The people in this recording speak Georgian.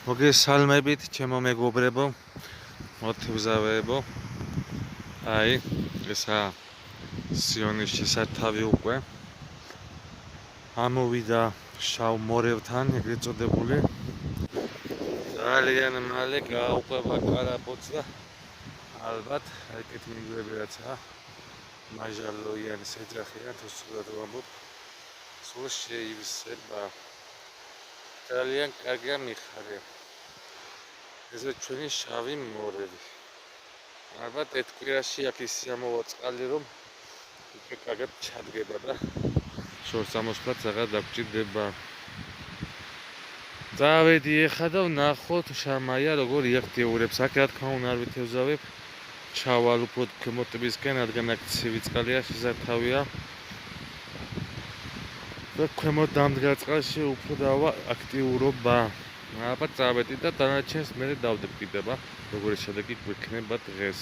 მოგესალმებით, ჩემო მეგობრებო, მოთვზავეებო. აი, ესა სიონის შესართავი უკვე. ამოვიდა შავ მორევთან, ეგრეთ წოდებული. ძალიან მალე გაუყვება კარაპოც და ალბათ ეგეთი მიგრები რაცა მაჟალოიანის ეძახიან, თუ სულად ვამბობ. სულ შეივსება. ძალიან კარგია მიხარე. ეს ჩვენი შავი მორევი. ალბათ ერთ კვირაში აქ ისე ამოვა წყალი, რომ უკვე კარგად ჩადგება და შორს ამოსვლაც აღარ დაგჭირდება. დავედი ეხლა და ვნახოთ შამაია როგორ იაქტიურებს. აქ რა თქმა უნდა არ ვითევზავებ. ჩავალ უფრო ქვემო ტბისკენ, რადგან აქ ცივი წყალია, შესართავია. და ქვემო დამდგარ წყალში უფრო დავა აქტიურობა. ალბათ წავედი და დანარჩენს მე დავდებ კიდება, როგორი შედეგი გვექნება დღეს.